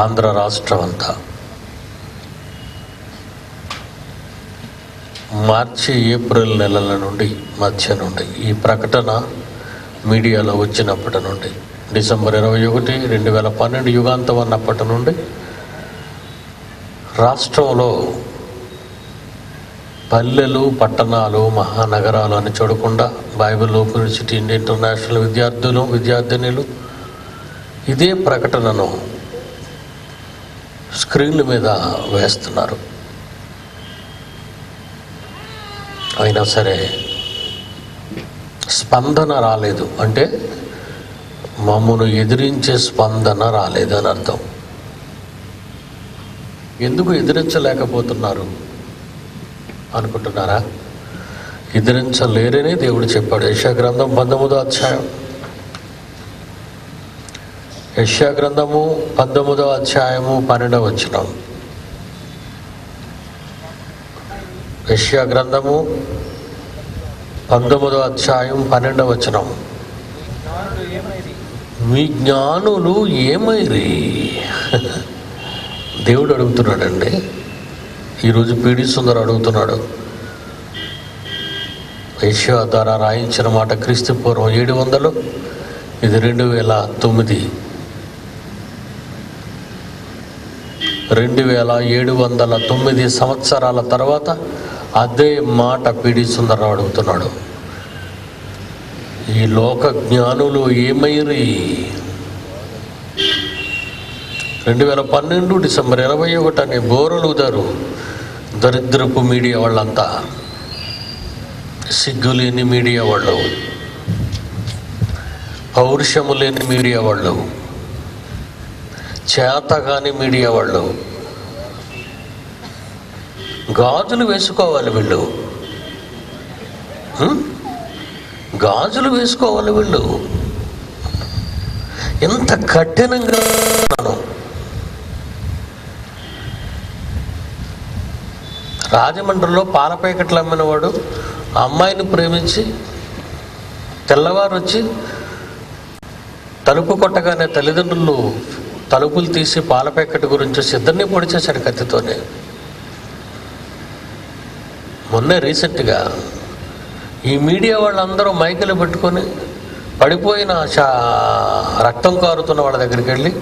ఆంధ్ర రాష్ట్రం అంతా మార్చి ఏప్రిల్ నెలల నుండి మధ్య నుండి ఈ ప్రకటన మీడియాలో వచ్చినప్పటి నుండి డిసెంబర్ 21, 2012 యుగాంతం అన్నప్పటి నుండి రాష్ట్రంలో పల్లెలు, పట్టణాలు, మహానగరాలు అని చూడకుండా బైబిల్ యూనివర్సిటీ ఇంటర్నేషనల్ విద్యార్థులు, విద్యార్థినులు ఇదే ప్రకటనను స్క్రీన్ల మీద వేస్తున్నారు. అయినా సరే స్పందన రాలేదు. అంటే మమ్మను ఎదిరించే స్పందన రాలేదని అర్థం. ఎందుకు ఎదిరించలేకపోతున్నారు అనుకుంటున్నారా? ఎదిరించలేరని దేవుడు చెప్పాడు. యెషయా గ్రంథం 19వ అధ్యాయం, యెషయా గ్రంథము 19వ అధ్యాయము 12వ వచనం. యెషయా గ్రంథము 19వ అధ్యాయం 12వ వచనం. మీ జ్ఞానులు ఏమైరి? దేవుడు అడుగుతున్నాడండి. ఈరోజు పీడి సుందర్ అడుగుతున్నాడు. యెషయా ద్వారా రాయించిన మాట క్రీస్తు పూర్వం 700, ఇది 2009. 2709 సంవత్సరాల తర్వాత అదే మాట పీడి సుందరరావు అడుగుతున్నాడు. ఈ లోక జ్ఞానులు ఏమైరి? 2012 డిసెంబర్ 21 అని బోరలుదారు దరిద్రపు మీడియా వాళ్ళంతా. సిగ్గులేని మీడియా వాళ్ళు, పౌరుషము లేని మీడియా వాళ్ళు, చేతగాని మీడియా వాళ్ళు. గాజులు వేసుకోవాలి వీళ్ళు, గాజులు వేసుకోవాలి వీళ్ళు. ఎంత కఠినంగా రాజమండ్రిలో పాల ప్యాకెట్లు అమ్మినవాడు అమ్మాయిని ప్రేమించి తెల్లవారు వచ్చి తలుపు కొట్టగానే తల్లిదండ్రులు తలుపులు తీసి పాల ప్యాకెట్ గురించి సిద్ధంగా పొడిచేశాడు కత్తితోనే. మొన్నే రీసెంట్గా ఈ మీడియా వాళ్ళందరూ మైకులు పెట్టుకొని పడిపోయిన రక్తం కారుతున్న వాళ్ళ దగ్గరికి వెళ్ళి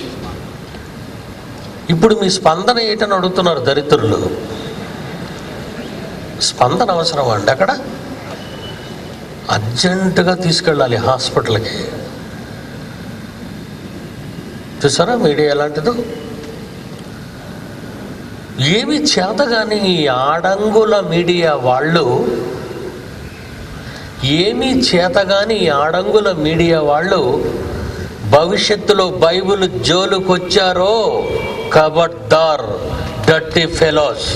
ఇప్పుడు మీ స్పందన ఏంటని అడుగుతున్నారు దరిద్రులు. స్పందన అవసరం అండి. అక్కడ అర్జెంటుగా తీసుకెళ్ళాలి హాస్పిటల్కి. చూసారా మీడియా ఎలాంటిదో? ఏమి చేతగాని ఈ ఆడంగుల మీడియా వాళ్ళు, ఏమీ చేతగాని ఈ ఆడంగుల మీడియా వాళ్ళు భవిష్యత్తులో బైబిల్ జోలుకొచ్చారో ఖబర్దార్, డర్టీ ఫెలోస్,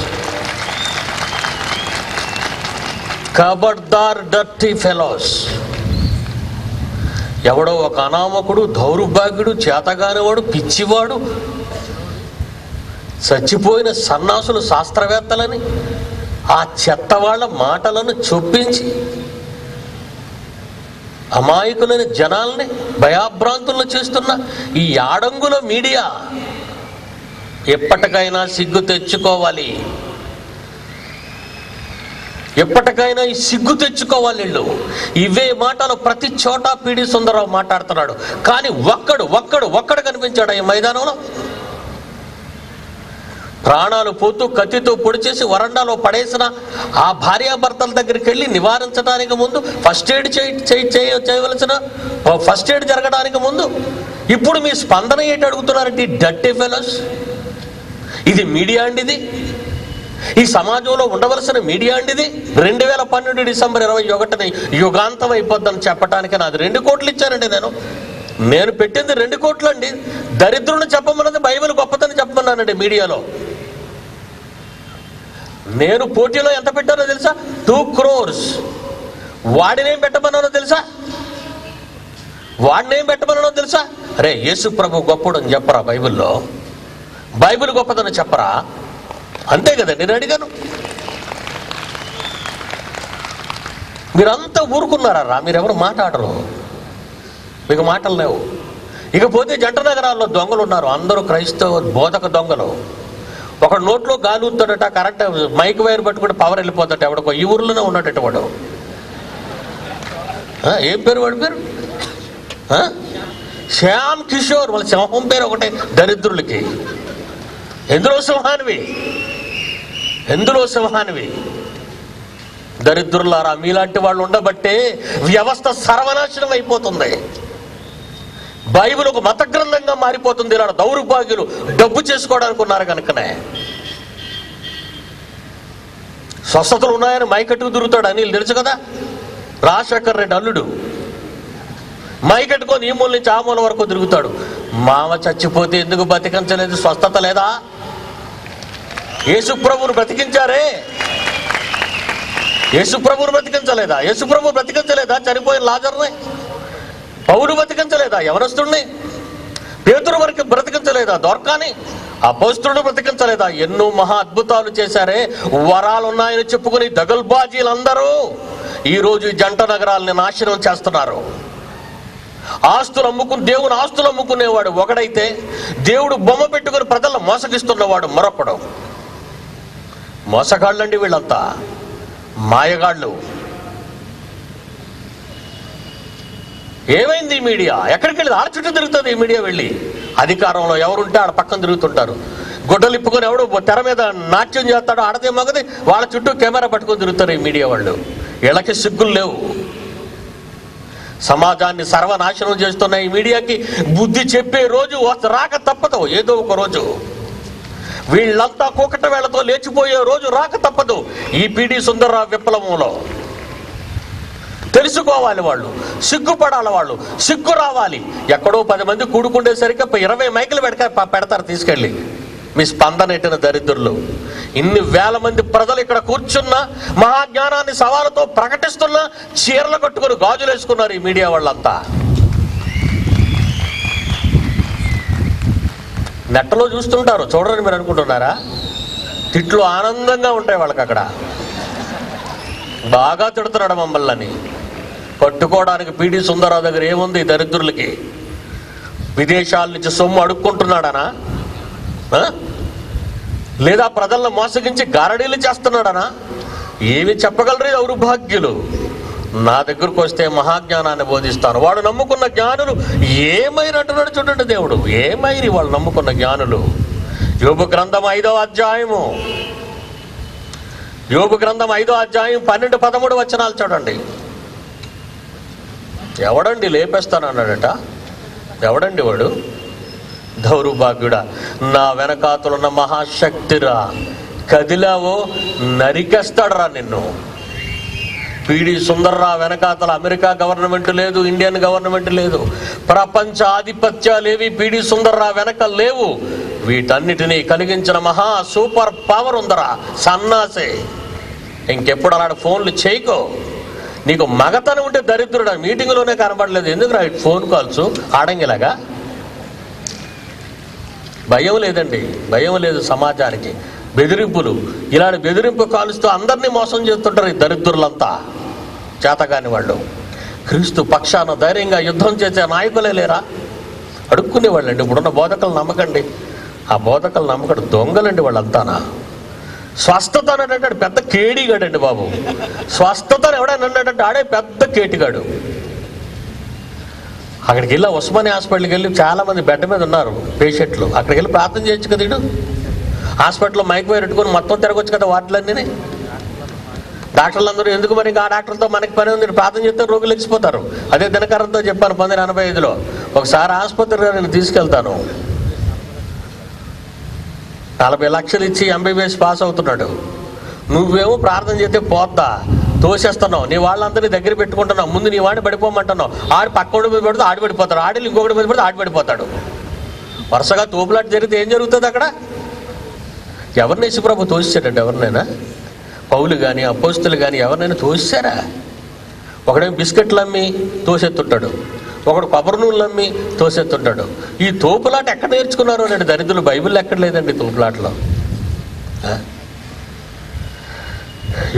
ఖబర్దార్ డర్టీ ఫెలోస్. ఎవడో ఒక అనామకుడు, దౌర్భాగ్యుడు, చేతగానివాడు, పిచ్చివాడు, చచ్చిపోయిన సన్నాసులు శాస్త్రవేత్తలని ఆ చెత్త వాళ్ళ మాటలను చొప్పించి అమాయకులైన జనాల్ని భయాభ్రాంతులను చేస్తున్న ఈ ఆడంగుల మీడియా ఎప్పటికైనా సిగ్గు తెచ్చుకోవాలి. ఎప్పటికైనా ఈ సిగ్గు తెచ్చుకోవాలి వీళ్ళు. ఇవే మాటలు ప్రతి చోట పీడి సుందరరావు మాట్లాడుతున్నాడు. కానీ ఒక్కడు కనిపించాడు ఈ మైదానంలో. ప్రాణాలు పోతూ కత్తితో పొడి చేసి వరండాలో పడేసిన ఆ భార్యాభర్తల దగ్గరికి వెళ్ళి నివారించడానికి ముందు ఫస్ట్ ఎయిడ్ చేయవలసిన ఫస్ట్ ఎయిడ్ జరగడానికి ముందు ఇప్పుడు మీ స్పందన ఏంటి అడుగుతున్నారంటే డర్టీ ఫెలోస్. ఇది మీడియా అండి? ఇది ఈ సమాజంలో ఉండవలసిన మీడియా అండి? ఇది 2012 డిసెంబర్ 21 యుగాంతం అయిపోద్దని చెప్పడానికి నాది 2 కోట్లు ఇచ్చానండి. నేను పెట్టింది 2 కోట్లు అండి. దరిద్రుని చెప్పమన్నది బైబిల్ గొప్పతని చెప్పమన్నానండి మీడియాలో. నేను పోటీలో ఎంత పెట్టానో తెలుసా? 2 crores. వాడినేం పెట్టమన్నానో తెలుసా? అరే యేసు ప్రభు గొప్పడు అని చెప్పరా బైబిల్లో? బైబిల్ గొప్పదని చెప్పరా? అంతే కదా నేను అడిగాను. మీరంతా ఊరుకున్నారా? మీరెవరు మాట్లాడరు, మీకు మాటలు లేవు. ఇకపోతే జంట నగరాల్లో దొంగలు ఉన్నారు, అందరూ క్రైస్తవ బోధక దొంగలు. ఒక నోట్లో గాలి ఊతాడట, కరెంట్ మైక్ వైర్ పట్టుకుంటే పవర్ వెళ్ళిపోతాడు. ఎవడికో ఈ ఊర్లోనే ఉన్నాడట వాడు. ఏం పేరు వాడి పేరు? శ్యామ్ కిషోర్. వాళ్ళ సింహం పేరు ఒకటే దరిద్రులకి. ఎందులో సింహానివి, ఎందులో సింహానివి? దరిద్రులారా, మీలాంటి వాళ్ళు ఉండబట్టే వ్యవస్థ సర్వనాశనం అయిపోతుంది. బైబిల్ ఒక మత గ్రంథంగా మారిపోతుంది. ఇలా దౌర్భాగ్యులు డబ్బు చేసుకోవడానికి ఉన్నారు కనుకనే. స్వస్థతలు ఉన్నాయని మైకట్టుకు తిరుగుతాడు అనిల్, తెలుసు కదా, రాజశేఖర్ రెడ్డి అల్లుడు. మైకట్టుకొని ఈ మూల నుంచి ఆ మూల వరకు తిరుగుతాడు. మామ చచ్చిపోతే ఎందుకు బతికించలేదు? స్వస్థత లేదా? యేసుప్రభువును బ్రతికించారే, యేసుప్రభువును బ్రతికించలేదా? యేసుప్రభువు బ్రతికించలేదా చనిపోయిన లాజర్ని? పౌలు బ్రతికించలేదా యవనస్తుడిని? పేతురు వరకు బ్రతికించలేదా దొర్కాని? అపోస్తలుడు బ్రతికించలేదా? ఎన్నో మహా అద్భుతాలు చేశారే. వరాలు ఉన్నాయని చెప్పుకుని దగల్బాజీలందరూ ఈరోజు ఈ జంట నగరాలని నాశనం చేస్తున్నారు. ఆస్తులు అమ్ముకుని, దేవుని ఆస్తులు అమ్ముకునేవాడు ఒకడైతే, దేవుడు బొమ్మ పెట్టుకుని ప్రజలను మోసగిస్తున్నవాడు మరొకడు. మోసగాళ్ళండి వీళ్ళంతా, మాయగాళ్ళు. ఏమైంది ఈ మీడియా? ఎక్కడికి వెళ్ళి ఆడ చుట్టూ తిరుగుతుంది ఈ మీడియా. వెళ్ళి అధికారంలో ఎవరుంటే ఆడ పక్కన తిరుగుతుంటారు. గుడ్డలు ఇప్పుకొని ఎవడు తెర మీద నాట్యం చేస్తాడో ఆడదే మగది వాళ్ళ చుట్టూ కెమెరా పట్టుకొని తిరుగుతారు ఈ మీడియా వాళ్ళు. వీళ్ళకి సిగ్గులు లేవు. సమాజాన్ని సర్వనాశనం చేస్తున్న ఈ మీడియాకి బుద్ధి చెప్పే రోజు రాక తప్పదు. ఏదో ఒక రోజు వీళ్ళంతా కూకట వేళతో లేచిపోయే రోజు రాక తప్పదు. ఈ పిడి సుందర్రావు విప్లవంలో తెలుసుకోవాలి వాళ్ళు, సిగ్గుపడాలి వాళ్ళు, సిగ్గు రావాలి. ఎక్కడో 10 మంది కూడుకుండేసరికి 20 మైకులు పెడతారు తీసుకెళ్ళి. మీ స్పందన ఎట్టిన దరిద్రులు. ఇన్ని వేల మంది ప్రజలు ఇక్కడ కూర్చున్న మహాజ్ఞానాన్ని సవాలుతో ప్రకటిస్తున్నా చీరలు కట్టుకుని గాజులు వేసుకున్నారు ఈ మీడియా వాళ్ళంతా. నెట్టలో చూస్తుంటారు, చూడరని మీరు అనుకుంటున్నారా? తిట్లు ఆనందంగా ఉంటాయి వాళ్ళకి. అక్కడ బాగా తిడుతున్నాడు మమ్మల్ని. పట్టుకోవడానికి పిడి సుందరరావు దగ్గర ఏముంది దరిద్రులకి? విదేశాల నుంచి సొమ్ము అడుక్కుంటున్నాడనా? లేదా ప్రజలను మోసగించి గారడీలు చేస్తున్నాడనా? ఏమి చెప్పగలరు దౌర్భాగ్యులు? నా దగ్గరకు వస్తే మహాజ్ఞానాన్ని బోధిస్తాను. వాడు నమ్ముకున్న జ్ఞానులు ఏమైనట్టున్నాడు చూడండి దేవుడు. ఏమైరి వాళ్ళు నమ్ముకున్న జ్ఞానులు. యోబు గ్రంథం 5వ అధ్యాయము, యోబు గ్రంథం 5వ అధ్యాయం 12-13 వచనాలు చూడండి. ఎవడండి లేపేస్తానన్నాడట? ఎవడండి వాడు? దౌర్భాగ్యుడా, నా వెనకాతలున్న మహాశక్తిరా, కదిలావో నరికేస్తాడరా నిన్ను. పిడి సుందర్రావు వెనకాతల అమెరికా గవర్నమెంట్ లేదు, ఇండియన్ గవర్నమెంట్ లేదు, ప్రపంచ ఆధిపత్యాలేవి పిడి సుందర్రావు వెనక లేవు. వీటన్నిటినీ కలిగించిన మహా సూపర్ పవర్ ఉందరా సన్నాసే. ఇంకెప్పుడు అలాంటి ఫోన్లు చేయకో. నీకు మగతనం ఉంటే దరిద్రుడా, మీటింగ్లోనే కనబడలేదు ఎందుకు రా ఫోన్ కాల్స్ ఆడంగిలాగా? భయం లేదండి, భయం లేదు సమాజానికి. బెదిరింపులు, ఇలాంటి బెదిరింపు కాలుస్తూ అందరినీ మోసం చేస్తుంటారు ఈ దరిద్రులంతా, చేతగాని వాళ్ళు. క్రీస్తు పక్షాన ధైర్యంగా యుద్ధం చేసే నాయకులే లేరా? అడుక్కునేవాళ్ళండి. ఇప్పుడున్న బోధకులు నమ్మకండి, ఆ బోధకులు నమ్మకండి, దొంగలండి వాళ్ళంతానా. స్వస్థత అన్నాడంటే పెద్ద కేడిగాడండి బాబు. స్వస్థత ఎవడని అన్నాడంటే ఆడే పెద్ద కేటిగాడు. అక్కడికి వెళ్ళి ఉస్మాని హాస్పిటల్కి వెళ్ళి చాలామంది బెడ్ మీద ఉన్నారు పేషెంట్లు. అక్కడికి వెళ్ళి ప్రార్థన చేయొచ్చు కదా. ఇడు హాస్పిటల్లో మైక్ వైర్ పెట్టుకొని మొత్తం తిరగొచ్చు కదా వాటిలన్నీ. డాక్టర్లు అందరూ ఎందుకు మరి ఆ డాక్టర్లతో మనకి పని ఉంది, ప్రార్థన చేస్తే రోగులు ఎక్కిపోతారు. అదే దినకరంతో చెప్పాను 1985లో. ఒకసారి ఆసుపత్రిలో నేను తీసుకెళ్తాను. 40 లక్షలు ఇచ్చి MBBS పాస్ అవుతున్నాడు. నువ్వేమో ప్రార్థన చేస్తే పోద్దా తోసేస్తున్నావు. నీ వాళ్ళందరినీ దగ్గర పెట్టుకుంటున్నావు. ముందు నీ వాడిని పడిపోమంటున్నావు. ఆడు పక్కోడి మీద పడితే ఆడి పడిపోతాడు, ఆడి ఇంకొకటి మీద పడితే ఆడి పడిపోతాడు. వరుసగా తోపులాట జరిగితే ఏం జరుగుతుంది అక్కడ? ఎవరిని యేసుప్రభు తోసేసాడంటే ఎవరినైనా? పౌలు కానీ అపోస్తులు కానీ ఎవరినైనా తోసేశారా? ఒకడేమో బిస్కెట్లు అమ్మి తోసెత్తుంటాడు, ఒకడు కొబ్బరి నూనెలు అమ్మి తోసెత్తుంటాడు. ఈ తోపులాట ఎక్కడ నేర్చుకున్నారు అంటే దరిద్రులు? బైబిల్లో ఎక్కడ లేదండి తోపులాటలో.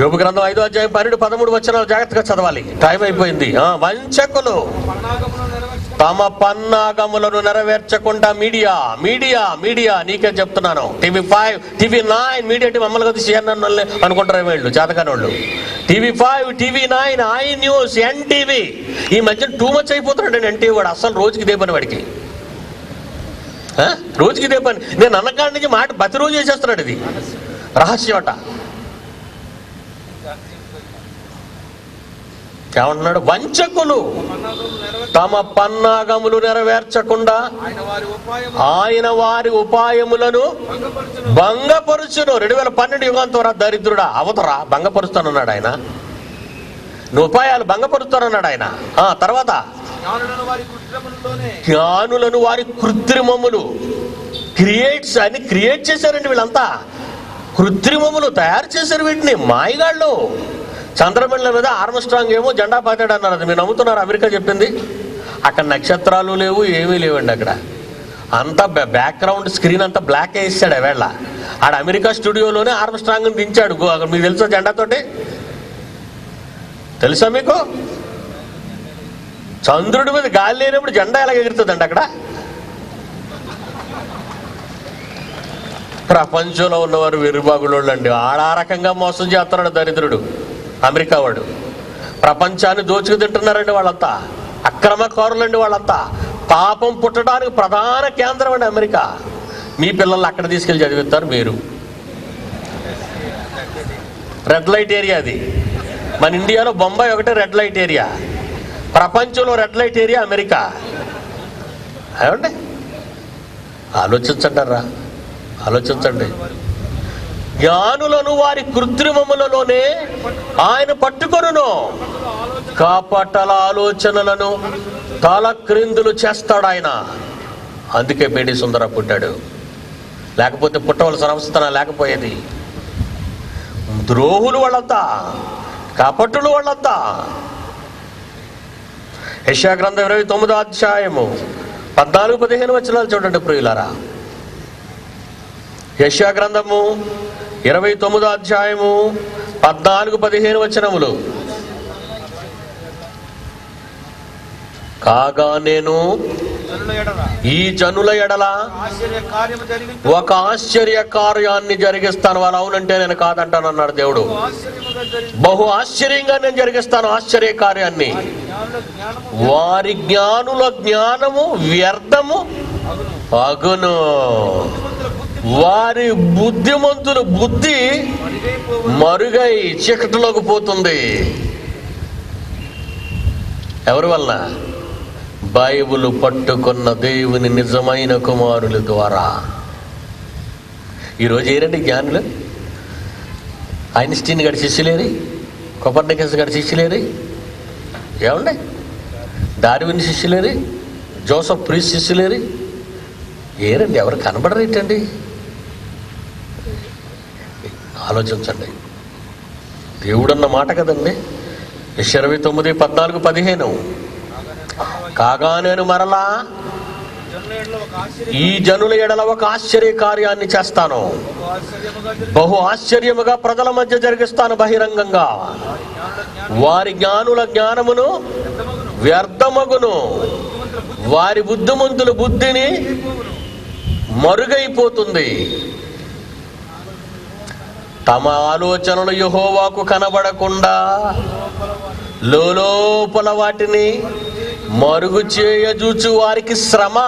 యోబు గ్రంథం 5వ అధ్యాయం 12-13 వచనాలు జాగ్రత్తగా చదవాలి, టైం అయిపోయింది. వంచకులు తమ పన్నాగములను నెరవేర్చకుండా మీడియా నీకే చెప్తున్నాను. TV5, TV9 మీడియా టీం అమ్మలు కదా CNN అనుకుంటారు వీళ్ళు చేతకాని వాళ్ళు. TV5, TV9, I news, NTV. ఈ మధ్య టూ మచ్ అయిపోతున్నాడు NTV వాడు. అసలు రోజుకి ఇదే పని వాడికి, రోజుకి ఇదే పని. నేను అన్నకాడి నుంచి మాట ప్రతిరోజు చేసేస్తున్నాడు. ఇది రహస్యమట. ఏమంటున్నాడు? వంచకులు తమ పన్నాగములు నెరవేర్చకుండా ఆయన వారి ఉపాయములను భంగపరుచును. 2012 యుగాంతవరా దరిద్రుడా అవతరా భంగపరుస్తానన్నాడు ఆయన. నువ్వు ఉపాయాలు భంగపరుస్తానన్నాడు ఆయన. తర్వాత జ్ఞానులను వారి కృత్రిమములు క్రియేట్ చేశారండి వీళ్ళంతా. కృత్రిమములు తయారు చేశారు వీటిని, మాయగాళ్ళు. చంద్రమండలం మీద ఆర్మ్స్ట్రాంగ్ ఏమో జెండా పాతాడు అన్నారు. అది మీరు నమ్ముతున్నారు? అమెరికా చెప్పింది. అక్కడ నక్షత్రాలు లేవు, ఏమీ లేవండి. అక్కడ అంతా బ్యాక్గ్రౌండ్ స్క్రీన్ అంతా బ్లాక్ వేసాడు వేళ. ఆడ అమెరికా స్టూడియోలోనే ఆర్మ్స్ట్రాంగ్ దించాడు. మీకు తెలుసా జెండాతోటి? తెలుసా మీకు? చంద్రుడి మీద గాలి లేనప్పుడు జెండా ఎలా ఎగురుతుందండి అక్కడ? ప్రపంచంలో ఉన్నవారు వెర్రిబాగులోళ్ళు అండి. ఆ రకంగా మోసం చేస్తున్నాడు దరిద్రుడు అమెరికా వాడు. ప్రపంచాన్ని దోచుకు తింటున్నారండి వాళ్ళంతా. అక్రమకారులండి వాళ్ళంతా. పాపం పుట్టడానికి ప్రధాన కేంద్రం అండి అమెరికా. మీ పిల్లల్ని అక్కడ తీసుకెళ్ళి చదివిస్తారు మీరు. రెడ్ లైట్ ఏరియా అది. మన ఇండియాలో బొంబాయి ఒకటే రెడ్ లైట్ ఏరియా. ప్రపంచంలో రెడ్ లైట్ ఏరియా అమెరికా. ఏమండి ఆలోచించండి, ఆలోచించండి. జ్ఞానులను వారి కృత్రిమములలోనే ఆయన పట్టుకొనును. కాపటల ఆలోచనలను తల క్రిందులు చేస్తాడు ఆయన. అందుకే పేడి సుందర పుట్టాడు. లేకపోతే పుట్టవలసిన అవసరం లేకపోయేది. ద్రోహులు వాళ్ళంతా, కపటులు వాళ్ళంతా. యెషయా గ్రంథం 29వ అధ్యాయము 14-15 వచనాలు చూడండి ప్రియులారా. యెషయా గ్రంథము 29వ అధ్యాయము 14-15 వచనములు. కాగా నేను ఈ జనుల ఎడల ఒక ఆశ్చర్య కార్యాన్ని జరిగిస్తాను. వాళ్ళు అవునంటే నేను కాదంటాను అన్నాడు దేవుడు. బహు ఆశ్చర్యంగా నేను జరిగిస్తాను ఆశ్చర్య కార్యాన్ని. వారి జ్ఞానుల జ్ఞానము వ్యర్థము అగును. వారి బుద్ధిమంతుల బుద్ధి మరుగై చీకటిలోకి పోతుంది. ఎవరి వలన? బైబిల్ పట్టుకున్న దేవుని నిజమైన కుమారుల ద్వారా. ఈరోజు ఏరండి జ్ఞానులు? ఐన్స్టీన్ గారి శిష్యులేరి, కోపర్నికస్ గారి శిష్యులేరి, ఏమండి డార్విన్ శిష్యులేరి, జోసెఫ్ ప్రీస్ శిష్యులేరి, ఏరండి? ఎవరు కనబడరేటండి? ఆలోచించండి. దేవుడన్న మాట కదండి. యెషయా 29:14-15. కాగా నేను మరలా ఈ జనుల ఎడల ఒక ఆశ్చర్య కార్యాన్ని చేస్తాను. బహు ఆశ్చర్యముగా ప్రజల మధ్య జరిగిస్తాను బహిరంగంగా. వారి జ్ఞానుల జ్ఞానమును వ్యర్థమగును. వారి బుద్ధిమంతుల బుద్ధిని మరుగైపోతుంది. తమ ఆలోచనలు యెహోవాకు కనబడకుండా లోపల వాటిని మరుగు చేయజూచు వారికి శ్రమ.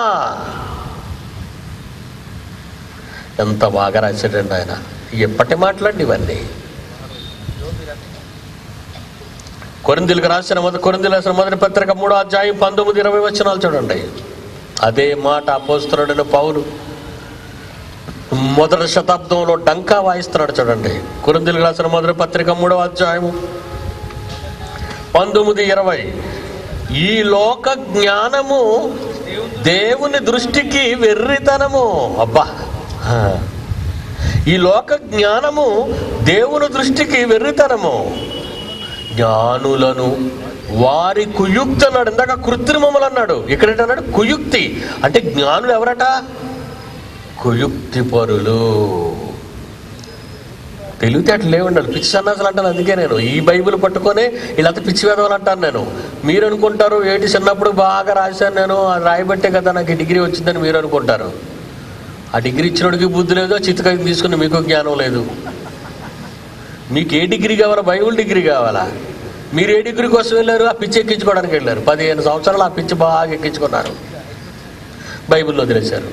ఎంత బాగా రాశాడండి ఆయన. ఎప్పటి మాట్లాడి ఇవన్నీ. కొరింథీయులకు రాసిన మొదటి పత్రిక 3వ అధ్యాయం 19-20 వచనాలు చూడండి. అదే మాట అపోస్తలుడైన పౌలు మొదటి శతాబ్దంలో డంకా వాయిస్తున్నాడు చూడండి. కొరింథీయులకు రాసిన మొదటి పత్రిక 3వ అధ్యాయము 19-20. ఈ లోక జ్ఞానము దేవుని దృష్టికి వెర్రితనము. అబ్బా, ఈ లోక జ్ఞానము దేవుని దృష్టికి వెర్రితనము. జ్ఞానులను వారి కుయుక్తి అన్నాడు. ఇందాక కృత్రిమములు అన్నాడు, ఇక్కడేటన్నాడు కుయుక్తి. అంటే జ్ఞానులు ఎవరట? కుయుక్తి పరులు. తెలివితేటలు లేవండి. పిచ్చి సన్నాసులు అంటాను. అందుకే నేను ఈ బైబిల్ పట్టుకొనే వీళ్ళంతా పిచ్చి వేదవాళ్ళు అంటాను. నేను మీరు అనుకుంటారు ఏంటి చిన్నప్పుడు బాగా రాశాను నేను, అది రాయబట్టే కదా నాకు ఈ డిగ్రీ వచ్చిందని మీరు అనుకుంటారు. ఆ డిగ్రీ ఇచ్చినోడికి బుద్ధి లేదు, చిత్తకాయ తీసుకుని మీకు జ్ఞానం లేదు. మీకు ఏ డిగ్రీ కావాలా? బైబిల్ డిగ్రీ కావాలా? మీరు ఏ డిగ్రీ కోసం వెళ్ళారు? ఆ పిచ్చి ఎక్కించుకోవడానికి వెళ్ళారు. 15 సంవత్సరాలు ఆ పిచ్చి బాగా ఎక్కించుకున్నారు, బైబిల్లో వదిలేశారు.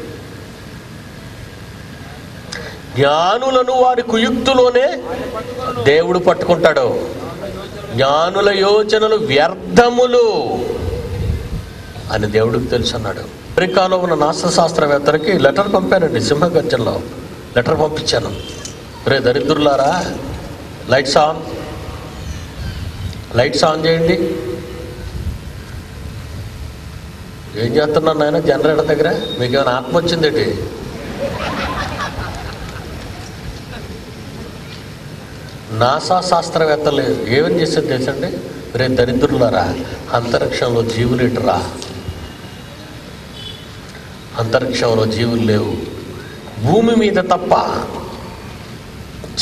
జ్ఞానులను వారి కుయుక్తులోనే దేవుడు పట్టుకుంటాడు. జ్ఞానుల యోచనలు వ్యర్థములు అని దేవుడికి తెలుసు అన్నాడు. అమెరికాలో ఉన్న నాసా శాస్త్రవేత్తలకి లెటర్ పంపానండి. సింహగర్జనలో లెటర్ పంపించాను. రే దరిద్రులారా, లైట్స్ ఆన్ చేయండి. ఏం చేస్తున్నాను నాయన జనరేటర్ దగ్గర? మీకు ఏమైనా ఆత్మ వచ్చిందేంటి? నాసా శాస్త్రవేత్తలు ఏమని చేసేది తెలుసండి? రే దరిద్రులారా, అంతరిక్షంలో జీవులు ఇటురా, అంతరిక్షంలో జీవులు లేవు, భూమి మీద తప్ప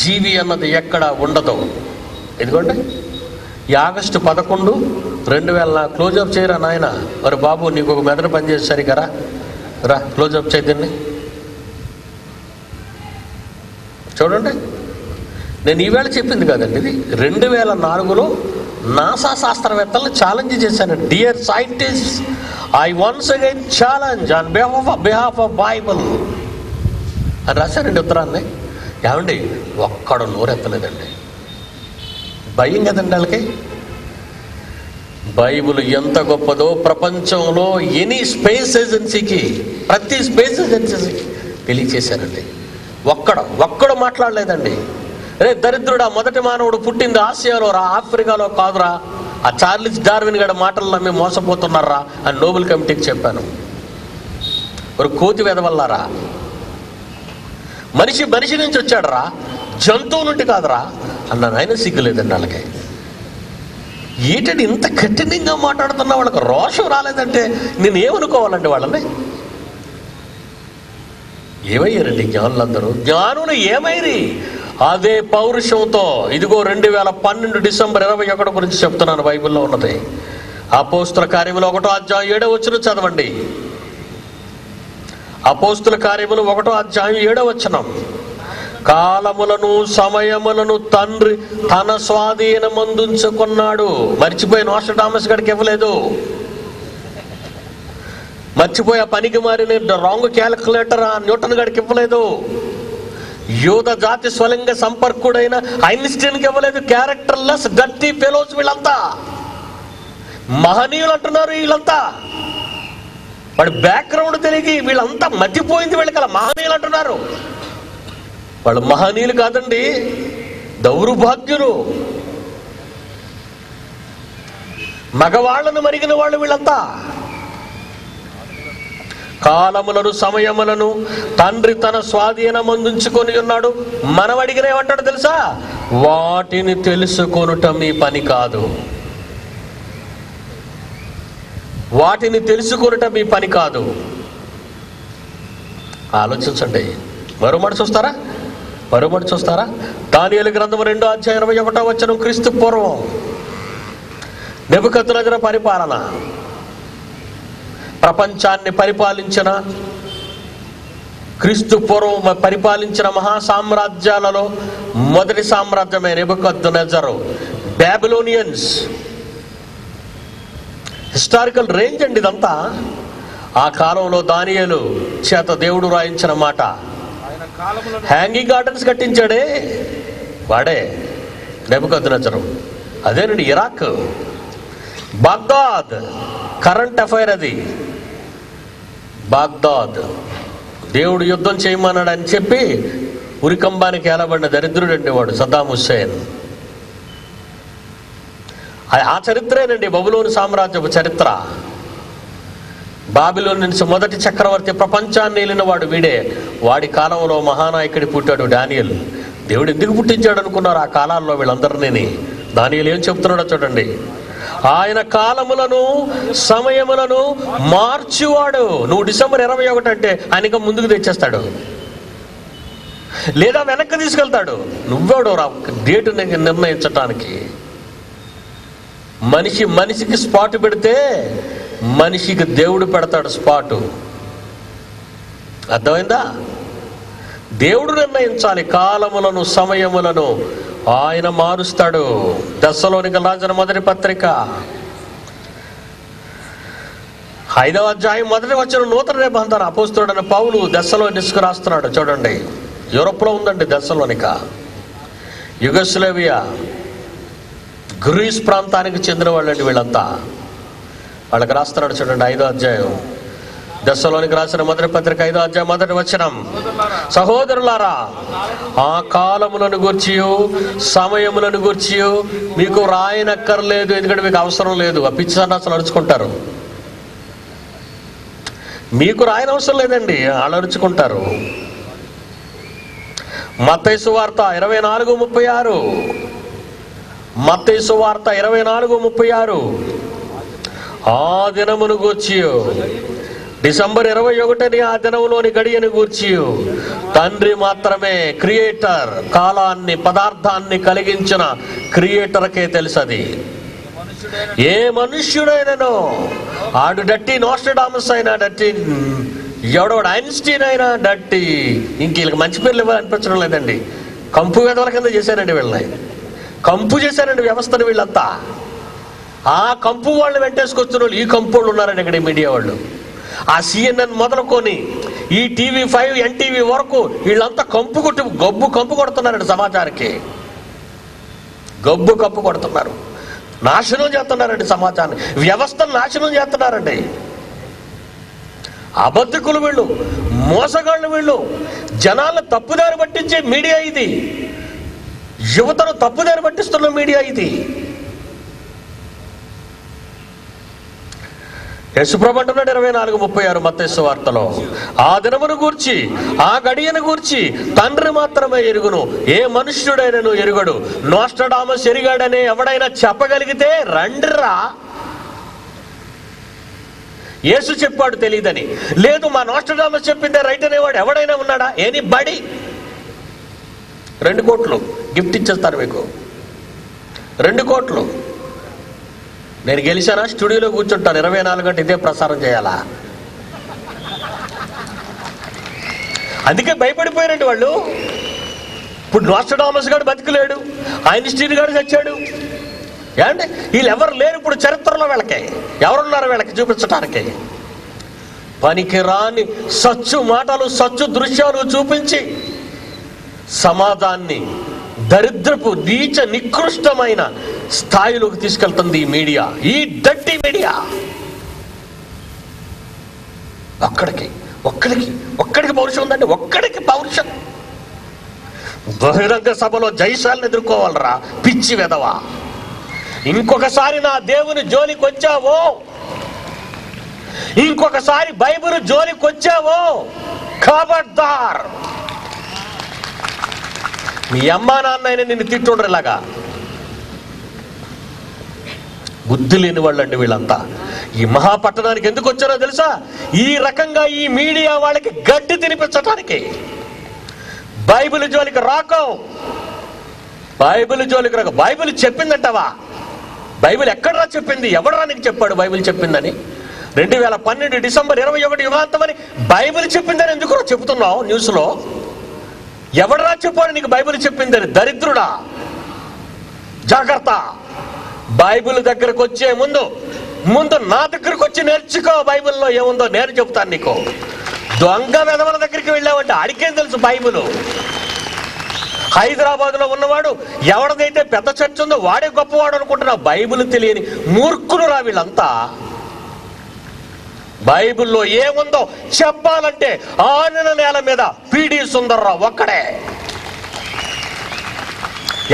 జీవి అన్నది ఎక్కడ ఉండదు. ఇదిగోండి ఈ ఆగస్టు 11, 2000 క్లోజప్ చేయరా నాయన. మరి బాబు నీకు ఒక మెదడు పనిచేసి సరిగా రా క్లోజప్ చేయదండి. చూడండి, నేను ఈవేళ చెప్పింది కదండి ఇది. 2004లో నాసా శాస్త్రవేత్తలను ఛాలెంజ్ చేశాను. Dear scientist, I once again challenge on behalf of Bible అని రాశారండి ఉత్తరాన్ని. ఏమండి ఒక్కడు నోరెత్తలేదండి. భయం కదండి వాళ్ళకి. బైబుల్ ఎంత గొప్పదో ప్రపంచంలో ఎనీ స్పేస్ ఏజెన్సీకి, ప్రతి స్పేస్ ఏజెన్సీకి తెలియచేశారండి. ఒక్కడు మాట్లాడలేదండి. రే దరిద్రుడా, మొదటి మానవుడు పుట్టింది ఆసియాలో రా, ఆఫ్రికాలో కాదురా, ఆ చార్లిస్ డార్విన్ గడ మాటలు నమ్మి మోసపోతున్నారా అని నోబెల్ కమిటీకి చెప్పాను. ఒక కోతి వెదవల్లారా, మనిషి నుంచి వచ్చాడు రా, జంతువు నుండి కాదురా అన్నాను. ఆయన సిగ్గులేదండి వాళ్ళకి. ఏంటంటే ఇంత కఠినంగా మాట్లాడుతున్నా వాళ్ళకి రోషం రాలేదంటే నేను ఏమనుకోవాలండి వాళ్ళని? ఏమయ్యారండి జ్ఞానులందరూ? జ్ఞానులు ఏమైరి అదే పౌరుషంతో ఇదిగో 2012 డిసెంబర్ 21 గురించి చెప్తున్నాను. బైబిల్లో ఉన్నది. అపోస్తుల కార్యములు 1వ అధ్యాయం 7వ వచనం చదవండి. అపోస్తుల కార్యములు 1వ అధ్యాయం 7వ వచనం. కాలములను సమయములను తండ్రి తన స్వాధీనమందుంచుకున్నాడు. మర్చిపోయి నోస్ట్రడామస్ గడికి ఇవ్వలేదు. మర్చిపోయి ఆ పనికి మారిన రాంగ్ క్యాలిక్యులేటర్ ఆ న్యూటన్ గడికి ఇవ్వలేదు. యూద జాతి స్వలింగ సంపర్కుడైన ఐన్స్టీన్కి ఇవ్వలేదు. క్యారెక్టర్లెస్ డర్టీ ఫెలోస్ వీళ్ళంతా మహనీయులు అంటున్నారు. వీళ్ళంతా వాడి బ్యాక్గ్రౌండ్ తెలియకి వీళ్ళంతా మర్చిపోయింది. వీళ్ళకి అలా మహనీయులు అంటున్నారు. వాళ్ళు మహనీయులు కాదండి, దౌర్భాగ్యులు, మగవాళ్లను మరిగిన వాళ్ళు వీళ్ళంతా. కాలములను సమయములను తండ్రి తన స్వాధీనమందుంచుకొని ఉన్నాడు. మనం అడిగిన ఏమంటాడు తెలుసా? వాటిని తెలుసుకొనుట మీ పని కాదు. వాటిని తెలుసుకొనుట మీ పని కాదు. ఆలోచించండి. మరోమాట చూస్తారా? దానియేలు గ్రంథం 2వ అధ్యాయం 21వ వచనం. క్రీస్తు పూర్వం నెబుకద్నెజరు పరిపాలన, ప్రపంచాన్ని పరిపాలించిన, క్రీస్తు పూర్వం పరిపాలించిన మహాసామ్రాజ్యాలలో మొదటి సామ్రాజ్యమే నెబుకద్నెజరు. బాబిలోనియన్స్. హిస్టారికల్ రేంజ్ అండి ఇదంతా. ఆ కాలంలో దానియేలు చేత దేవుడు రాయించిన మాట. హ్యాంగింగ్ గార్డెన్స్ కట్టించాడే వాడే నెబుకద్నెజరు. అదేనండి ఇరాక్, బాగ్దాద్. కరెంట్ అఫైర్ అది. బాగ్దాద్ దేవుడు యుద్ధం చేయమన్నాడు అని చెప్పి ఉరికంబానికి ఏలబడిన దరిద్రుడండి వాడు సద్దాం హుస్సేన్. ఆ చరిత్రేనండి బబులోను సామ్రాజ్యపు చరిత్ర. బాబిలోను నుంచి మొదటి చక్రవర్తి, ప్రపంచాన్ని ఏలిన వాడు వీడే. వాడి కాలంలో మహానాయకుడి పుట్టాడు దానియేలు. దేవుడు ఎందుకు పుట్టించాడు అనుకున్నారు ఆ కాలాల్లో వీళ్ళందరినీ? దానియేలు ఏం చెప్తున్నాడో చూడండి. ఆయన కాలములను సమయములను మార్చువాడు. నువ్వు డిసెంబర్ 21 అంటే ఆయనగా ముందుకు తెచ్చేస్తాడు. లేదా వెనక్కి తీసుకెళ్తాడు. నువ్వెవడో రా డేటు నిర్ణయించటానికి? మనిషికి స్పాట్ పెడితే మనిషికి దేవుడు పెడతాడు స్పాటు. అర్థమైందా? దేవుడు నిర్ణయించాలి కాలములను, సమయములను ఆయన మారుస్తాడు. దెస్సలోనికీయులకు రాసిన మొదటి పత్రిక 5వ అధ్యాయం 1వ వచనం, నూతన నిబంధన అపోస్తలుడైన పౌలు దెస్సలోనికీయులకు రాస్తున్నాడు. చూడండి, యూరోప్లో ఉందండి దెస్సలోనిక. యుగోస్లావియా, గ్రీస్ ప్రాంతానికి చెందిన వాళ్ళండి వీళ్ళంతా. వాళ్ళకి రాస్తున్నాడు చూడండి 5వ అధ్యాయం, దెస్సలోనికీయులకు రాసిన మొదటి పత్రిక 5వ అధ్యాయం 1వ వచనం, సహోదరులారా, ఆ కాలములను గూర్చియు సమయములను గూర్చియు మీకు రాయనక్కర్లేదు, ఎందుకంటే మీకు అవసరం లేదు. ఆ పిచ్చి సన్నాసులు అరుచుకుంటారు. మీకు రాయనవసరం లేదండి, వాళ్ళు అరుచుకుంటారు. మత్తయి సువార్త 24:36, మత్తయి సువార్త 24:36, ఆ దినమును గూర్చియు, డిసెంబర్ 21 ఆ దినములోని గడియను గూర్చి తండ్రి మాత్రమే, క్రియేటర్, కాలాన్ని పదార్థాన్ని కలిగించిన క్రియేటర్కే తెలుసది. ఏ మనుష్యుడైనను, ఆడు డట్టి నోస్ట్రడామస్ అయినా డట్టి, ఎవడోడు ఐన్స్టీన్ అయినా డట్టి, ఇంక వీళ్ళకి మంచి పేర్లు ఇవ్వాలనిపించడం లేదండి. కంపు వెదవల కింద చేశారండి వీళ్ళని, కంపు చేశారండి వ్యవస్థను వీళ్ళంతా. ఆ కంపు వాళ్ళు వెంటేసుకొస్తున్న వాళ్ళు ఈ కంపు వాళ్ళు ఉన్నారండి ఇక్కడ మీడియా వాళ్ళు. ఆ CNN మొదలుకొని ఈ TV5 NTV వరకు వీళ్ళంతా గబ్బు కంపు కొడుతున్నారండి సమాచారానికి. గబ్బు కంపు కొడుతున్నారు, నాశనం చేస్తున్నారండి సమాచారాన్ని, వ్యవస్థను నాశనం చేస్తున్నారండి. అబద్ధికులు వీళ్ళు, మోసగాళ్ళు వీళ్ళు. జనాలను తప్పుదారి పట్టించే మీడియా ఇది, యువతను తప్పుదారి పట్టిస్తున్న మీడియా ఇది. యేసుప్రభు అంటున్నాడు 24:36 మత్తయి సువార్తలో, ఆ దినమును గూర్చి, ఆ గడియను గూర్చి తండ్రి మాత్రమే ఎరుగును, ఏ మనుష్యుడైనను ఎరుగడు. నోస్ట్రడామస్ ఎరిగాడనే ఎవడైనా చెప్పగలిగితే రండిరా. యేసు చెప్పాడు తెలియదని, లేదు మా నోస్ట్రడామస్ చెప్పిందే రైట్ అనేవాడు ఎవడైనా ఉన్నాడా? ఏని బడి 2 కోట్లు గిఫ్ట్ ఇచ్చేస్తారు మీకు, 2 కోట్లు. నేను గెలిచానా? స్టూడియోలో కూర్చుంటాను 24 గంటలు ఇదే ప్రసారం చేయాలా? అందుకే భయపడిపోయారండి వాళ్ళు. ఇప్పుడు నోస్ట్రడామస్ గారు బతికలేడు, ఐన్స్టీన్ గారు చచ్చాడు. ఏమండి వీళ్ళు ఎవరు లేరు ఇప్పుడు చరిత్రలో. వీళ్ళకి ఎవరున్నారు వీళ్ళకి చూపించడానికి? పనికి రాని సచ్చు మాటలు, సచ్చు దృశ్యాలు చూపించి సమాజాన్ని దరిద్రపు నీచ నికృష్టమైన స్థాయిలోకి తీసుకెళ్తుంది ఈ మీడియా, ఈ డర్టీ మీడియా. ఒక్కడికి పౌరుషం ఉందండి, ఒక్కడికి పౌరుషం. బహిరంగ సభలో జైశాలను ఎదుర్కోవాలరా పిచ్చి వెదవా. ఇంకొకసారి నా దేవుని జోలికి వచ్చావో, ఇంకొకసారి బైబిల్ జోలికి వచ్చావో, ఖబర్దార్. మీ అమ్మా నాన్న అయినా నిన్ను తిట్టుండ్రు. ఇలాగా బుద్ధి లేని వాళ్ళండి వీళ్ళంతా. ఈ మహాపట్టణానికి ఎందుకు వచ్చారో తెలుసా? ఈ రకంగా ఈ మీడియా వాళ్ళకి గడ్డి తినిపించటానికి. బైబిల్ జోలికి రాకో, బైబిల్ జోలికి రాక. బైబిల్ చెప్పిందంటావా? బైబిల్ ఎక్కడరా చెప్పింది? ఎవడరా నీకు చెప్పాడు బైబిల్ చెప్పిందని? 2012 డిసెంబర్ 21 యుగాంతమని బైబిల్ చెప్పిందని ఎందుకు చెబుతున్నావు న్యూస్లో? ఎవడరా చెప్పాడు నీకు బైబిల్ చెప్పిందని? దరిద్రుడా, జాగ్రత్త. బైబిల్ దగ్గరకు వచ్చే ముందు నా దగ్గరకు వచ్చి నేర్చుకో. బైబిల్లో ఏముందో నేను చెప్తాను నీకు. దొంగ వెధవల దగ్గరికి వెళ్ళావంటే ఆడికేం తెలుసు బైబిల్? హైదరాబాద్లో ఉన్నవాడు ఎవరిదైతే పెద్ద చర్చ్ ఉందో వాడే గొప్పవాడు అనుకుంటున్నా. బైబిల్ తెలియని మూర్ఖులు రా వీళ్ళంతా. బైబిల్లో ఏముందో చెప్పాలంటే ఆనన నేల మీద పిడి సుందర్రావు ఒక్కడే.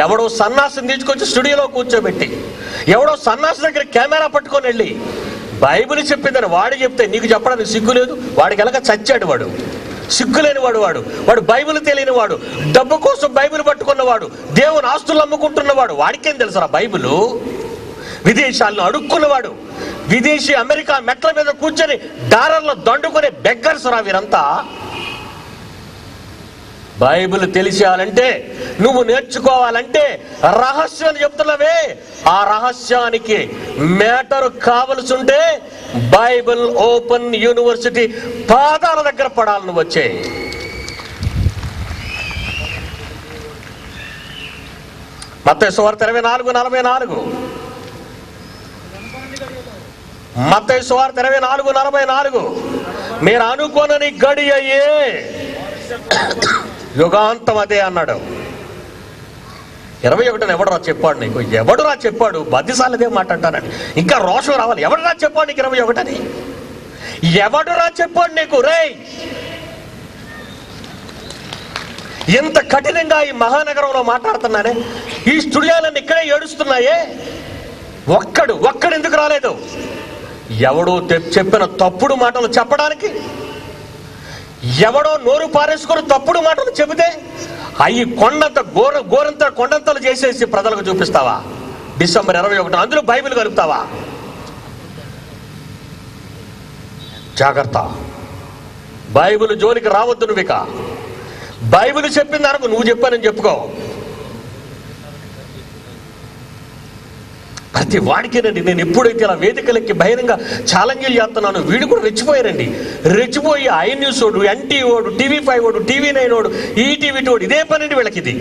ఎవడో సన్నాసిని తీసుకొచ్చి స్టూడియోలో కూర్చోబెట్టి, ఎవడో సన్నాసి దగ్గర కెమెరా పట్టుకొని వెళ్ళి బైబిల్ చెప్పిందని వాడు చెప్తే నీకు చెప్పడానికి సిగ్గు లేదు? వాడికి ఎలాగ చచ్చాడు వాడు, సిగ్గులేని వాడు బైబిల్ తెలియని వాడు, డబ్బు కోసం బైబిల్ పట్టుకున్నవాడు, దేవుని ఆస్తులు అమ్ముకుంటున్నవాడు. వాడికేం తెలుసురా బైబిల్? విదేశాలను అడుక్కున్నవాడు, విదేశీ అమెరికా మెట్ల మీద కూర్చొని డాలర్లు దండుకునే బెగ్గర్స్ రా వీరంతా. బైబిల్ తెలిసేయాలంటే, నువ్వు నేర్చుకోవాలంటే రహస్యం చెప్తున్నావే, ఆ రహస్యానికి మ్యాటర్ కావలసి ఉంటే బైబిల్ ఓపెన్ యూనివర్సిటీ పాదాల దగ్గర పడాలి. నువ్వు వచ్చే మత్తయి సువార్త 24:44, మత్తయి సువార్త 24:44, మీరు అనుకోనని గడి అయ్యే యుగాంతం అదే అన్నాడు. 21 ఎవడురా చెప్పాడు నీకు? ఎవడురా చెప్పాడు? బద్దిసాలదే మాట్లాడతానండి. ఇంకా రోషం రావాలి. ఎవడురా చెప్పాడు నీకు 21 అని? ఎవడురా చెప్పాడు నీకు? రే, ఎంత కఠినంగా ఈ మహానగరంలో మాట్లాడుతున్నానే, ఈ స్టూడియోలన్నీ ఇక్కడే ఏడుస్తున్నాయే. ఒక్కడు ఎందుకు రాలేదు? ఎవడో చెప్పిన తప్పుడు మాటలు చెప్పడానికి, ఎవడో నోరు పారేసుకొని తప్పుడు మాటలు చెబితే అవి కొండంతలు చేసేసి ప్రజలకు చూపిస్తావా? డిసెంబర్ 21 అందులో బైబిల్ కలుపుతావా? జాగ్రత్త. బైబిల్ జోలికి రావద్దు. నువ్వు ఇక బైబిల్ చెప్పింది అనుకో, నువ్వు చెప్పానని చెప్పుకో. ప్రతి వాడికేనండి, నేను ఎప్పుడైతే ఇలా వేదికలకి బహిరంగ ఛాలెంజ్లు చేస్తున్నాను, వీడు కూడా రెచ్చిపోయారండి. రెచ్చిపోయి ఐ న్యూస్ ఓడు, ఎన్టీ ఓడు, TV5 ఓడు, TV9 ఓడు, ఈటీవీ ఓడు, ఇదే పన్నెండు వీళ్ళకి. ఇది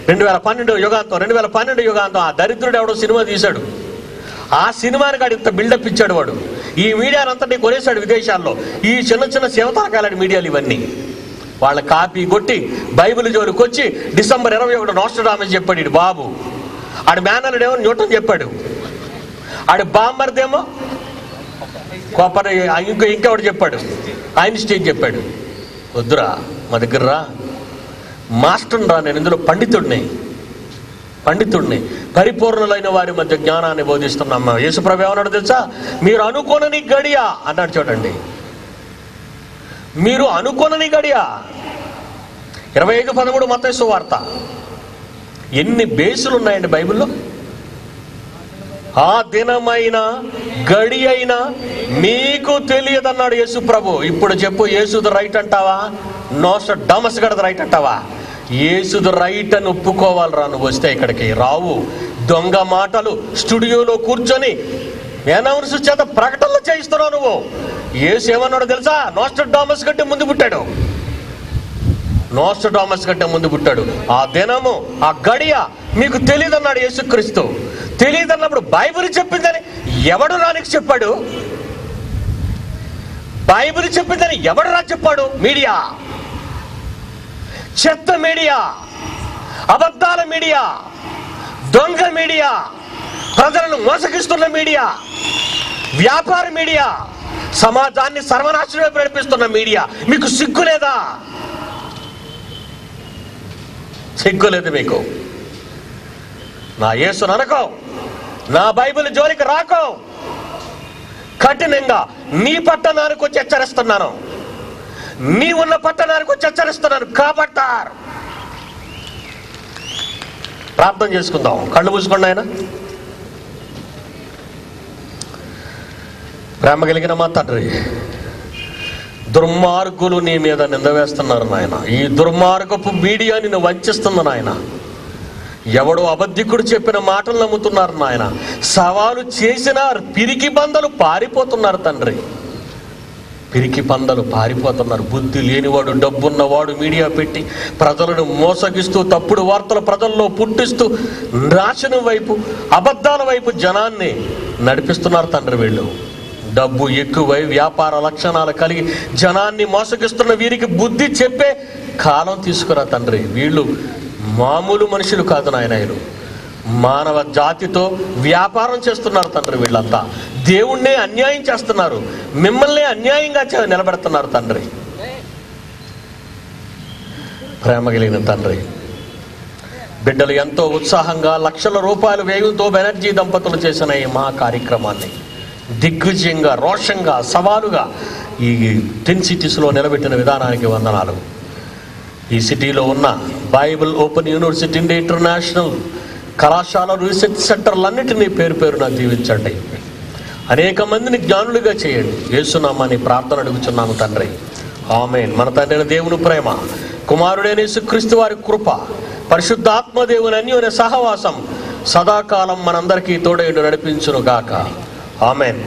2012 యుగాంతం. ఆ దరిద్రుడు ఎవడో సినిమా తీశాడు. ఆ సినిమానికి ఆడు ఇంత బిల్డప్ ఇచ్చాడు వాడు. ఈ మీడియానంతటి కొనేశాడు విదేశాల్లో. ఈ చిన్న శివతాకాలాడి మీడియాలు ఇవన్నీ వాళ్ళ కాపీ కొట్టి బైబిల్ జోలికి వచ్చి డిసెంబర్ 21 నోస్ట్రడామస్ చెప్పాడు ఇడు బాబు. ఆడి మేనలుడేమో న్యూటన్ చెప్పాడు, ఆడి బామ్మర్దేమో ఇంకెవడు చెప్పాడు, ఐన్స్టీన్ చెప్పాడు. వద్దురా, మా దగ్గర రా, మాస్టర్ని రా, నేను ఇందులో పండితుడిని, పరిపూర్ణులైన వారి మధ్య జ్ఞానాన్ని బోధిస్తున్నాం. యేసుప్రభు ఏమన్నాడు తెలుసా? మీరు అనుకోనని గడియా అన్నాడు. చూడండి, మీరు అనుకోనని గడియా. 25:13 మత్తయి సువార్త. ఎన్ని బేసులు ఉన్నాయండి బైబిల్లో? ఆ దినమైన గడి అయినా మీకు తెలియదన్నాడు యేసు ప్రభు. ఇప్పుడు చెప్పు, యేసుది రైట్ అంటావా? నోస్ట్రడామస్ గడది రైట్ అంటావా? యేసుది రైట్ అని ఒప్పుకోవాలిరా. నువ్వు వస్తే ఇక్కడికి రావు. దొంగ మాటలు స్టూడియోలో కూర్చొని అనౌన్స్ చేత ప్రకటనలు చేయిస్తున్నావు నువ్వు. యేసు ఏమన్నాడు తెలుసా? నోస్ట్రడామస్ కంటే ముందు పుట్టాడు. ఆ దినము, ఆ గడియ మీకు తెలియదన్నాడు యేసుక్రీస్తు. తెలియదన్నప్పుడు బైబిల్ చెప్పిందని ఎవడు రానికి చెప్పాడు? బైబిల్ చెప్పిందని ఎవడు రా చెప్పాడు? మీడియా, చెత్త మీడియా, అబద్ధాల మీడియా, దొంగ మీడియా, ప్రజలను మోసగిస్తున్న మీడియా, వ్యాపార మీడియా, సమాజాన్ని సర్వనాశనమే ప్రేరేపిస్తున్న మీడియా. మీకు సిగ్గులేదా? సిగ్గులేదు మీకు? నా యేసును అనకో, నా బైబిల్ జోలికి రాకో. కఠినంగా నీ పట్టణానికి వచ్చి హెచ్చరిస్తున్నాను, నీ ఉన్న పట్టణానికి వచ్చి హెచ్చరిస్తున్నాను. కాబట్టారు. ప్రార్థన చేసుకుందాం. కళ్ళు మూసుకోండి. ఆయన ప్రేమ కలిగిన మా తండ్రి, దుర్మార్గులు నీ మీద నింద వేస్తున్నారు నాయన. ఈ దుర్మార్గపు మీడియా నిన్ను వంచిస్తుంది నాయన. ఎవడో అబద్ధికుడు చెప్పిన మాటలు నమ్ముతున్నారు నాయన. సవాలు చేసిన పిరికి బందలు పారిపోతున్నారు తండ్రి. పిరికి పందలు పారిపోతున్నారు. బుద్ధి లేనివాడు, డబ్బున్నవాడు మీడియా పెట్టి ప్రజలను మోసగిస్తూ, తప్పుడు వార్తలు ప్రజల్లో పుట్టిస్తూ, నాశనం వైపు, అబద్ధాల వైపు జనాన్ని నడిపిస్తున్నారు తండ్రి. వీళ్ళు డబ్బు ఎక్కువై, వ్యాపార లక్షణాలు కలిగి జనాన్ని మోసగిస్తున్న వీరికి బుద్ధి చెప్పే కాలం తీసుకురా తండ్రి. వీళ్ళు మామూలు మనుషులు కాదు నాయన. వీళ్ళు మానవ జాతితో వ్యాపారం చేస్తున్నారు తండ్రి. వీళ్ళంతా దేవుణ్ణే అన్యాయం చేస్తున్నారు, మిమ్మల్ని అన్యాయంగా నిలబెడుతున్నారు తండ్రి. ప్రేమ కలిగిన తండ్రి, బిడ్డలు ఎంతో ఉత్సాహంగా లక్షల రూపాయల వ్యయంతో బెనర్జీ దంపతులు చేసిన ఈ మహా కార్యక్రమాన్ని దిగ్విజయంగా, రోషంగా, సవాలుగా ఈ 10 సిటీస్లో నిలబెట్టిన విధానానికి వందనాలు. ఈ సిటీలో ఉన్న బైబిల్ ఓపెన్ యూనివర్సిటీ, ఇంటర్నేషనల్ కళాశాల, రీసెర్చ్ సెంటర్లన్నిటినీ పేరు పేరున దీవించండి. అనేక మందిని జ్ఞానులుగా చేయండి. యేసునామాని ప్రార్థన అడుగుచున్నాము తండ్రి. ఆమేన్. మన తండ్రి దేవుని ప్రేమ, కుమారుడైన యేసుక్రీస్తు వారి కృప, పరిశుద్ధాత్మదేవుని అన్యోన్య సహవాసం సదాకాలం మనందరికీ తోడైండు నడిపించును గాక. ఆమేన్.